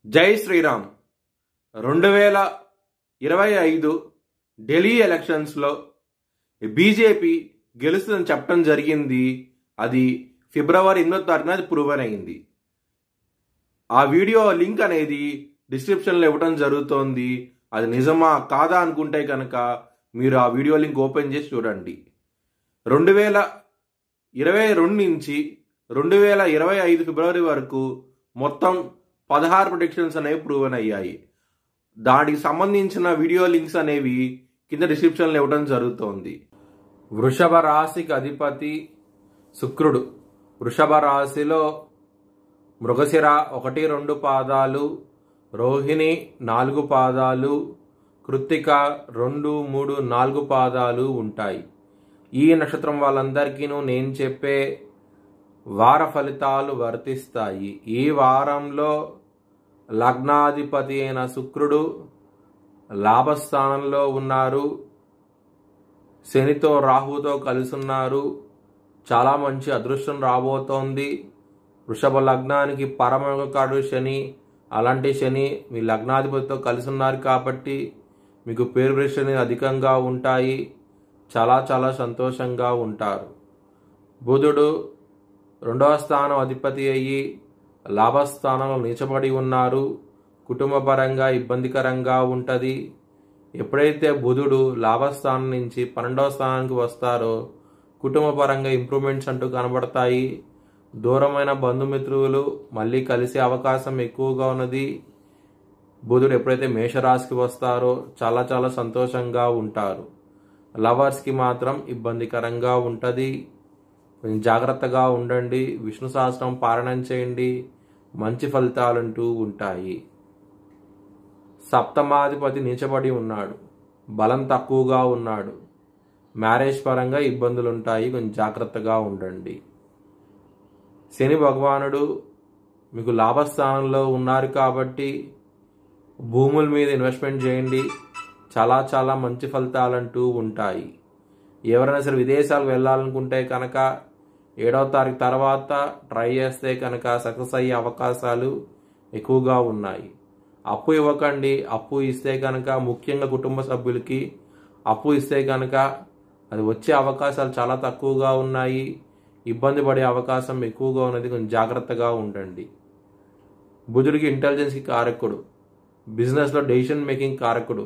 జై శ్రీరామ్. 2025 ఢిల్లీ ఎలక్షన్స్లో బీజేపీ గెలుస్తుందని చెప్పడం జరిగింది. అది ఫిబ్రవరి 8వ తారీఖున అది ప్రూవన్ అయింది. ఆ వీడియో లింక్ అనేది డిస్క్రిప్షన్లో ఇవ్వడం జరుగుతోంది. అది నిజమా కాదా అనుకుంటే కనుక మీరు ఆ వీడియో లింక్ ఓపెన్ చేసి చూడండి. 2022 నుంచి 2025 ఫిబ్రవరి వరకు మొత్తం 16 ప్రొడిక్షన్స్ అనేవి ప్రూవన్ అయ్యాయి. దానికి సంబంధించిన వీడియో లింక్స్ అనేవి కింద డిస్క్రిప్షన్లో ఇవ్వడం జరుగుతోంది. వృషభ రాశికి అధిపతి శుక్రుడు. వృషభ రాశిలో మృగశిర 1-2 పాదాలు, రోహిణి 4 పాదాలు, కృత్తిక 2, 3, 4 పాదాలు ఉంటాయి. ఈ నక్షత్రం వాళ్ళందరికీ నేను చెప్పే వార ఫలితాలు వర్తిస్తాయి. ఈ వారంలో లగ్నాధిపతి అయిన శుక్రుడు లాభస్థానంలో ఉన్నారు. శనితో రాహుతో కలిసి ఉన్నారు. చాలా మంచి అదృష్టం రాబోతోంది. వృషభ లగ్నానికి పరమకాడు శని. అలాంటి శని మీ లగ్నాధిపతితో కలిసి ఉన్నారు కాబట్టి మీకు పేరు ప్రతిష్టలు అధికంగా ఉంటాయి. చాలా చాలా సంతోషంగా ఉంటారు. బుధుడు 2వ స్థానం అధిపతి అయ్యి లాభస్థానంలో నిలిచబడి ఉన్నారు. కుటుంబ పరంగా ఇబ్బందికరంగా ఉంటుంది. ఎప్పుడైతే బుధుడు లాభస్థానం నుంచి 12వ స్థానానికి వస్తారో కుటుంబ పరంగా ఇంప్రూవ్మెంట్స్ అంటూ కనబడతాయి. దూరమైన బంధుమిత్రులు మళ్ళీ కలిసే అవకాశం ఎక్కువగా ఉన్నది. బుధుడు ఎప్పుడైతే మేషరాశికి వస్తారో చాలా చాలా సంతోషంగా ఉంటారు. లవర్స్కి మాత్రం ఇబ్బందికరంగా ఉంటుంది. కొంచెం జాగ్రత్తగా ఉండండి. విష్ణు సహస్రం పారాయణం చేయండి. మంచి ఫలితాలంటూ ఉంటాయి. సప్తమాధిపతి నీచబడి ఉన్నాడు. బలం తక్కువగా ఉన్నాడు. మ్యారేజ్ పరంగా ఇబ్బందులు ఉంటాయి. కొంచెం జాగ్రత్తగా ఉండండి. శని భగవానుడు మీకు లాభస్థానంలో ఉన్నారు కాబట్టి భూముల మీద ఇన్వెస్ట్మెంట్ చేయండి. చాలా చాలా మంచి ఫలితాలంటూ ఉంటాయి. ఎవరైనా సరే విదేశాలకు వెళ్ళాలనుకుంటే కనుక 7వ తారీఖు తర్వాత ట్రై చేస్తే కనుక సక్సెస్ అయ్యే అవకాశాలు ఎక్కువగా ఉన్నాయి. అప్పు ఇవ్వకండి. అప్పు ఇస్తే కనుక ముఖ్యంగా కుటుంబ సభ్యులకి అప్పు ఇస్తే కనుక అది వచ్చే అవకాశాలు చాలా తక్కువగా ఉన్నాయి. ఇబ్బంది పడే అవకాశం ఎక్కువగా ఉన్నది. కొంచెం జాగ్రత్తగా ఉండండి. బుధుడికి ఇంటెలిజెన్స్కి కారకుడు. బిజినెస్లో డెసిషన్ మేకింగ్ కారకుడు.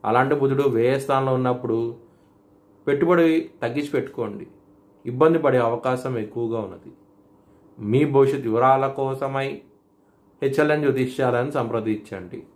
అలాంటి బుధుడు వ్యయ స్థానంలో ఉన్నప్పుడు పెట్టుబడి తగ్గించి పెట్టుకోండి. ఇబ్బంది పడే అవకాశం ఎక్కువగా ఉన్నది. మీ భవిష్యత్ వివరాల కోసమై HLN జ్యోతిష్యాలను సంప్రదించండి.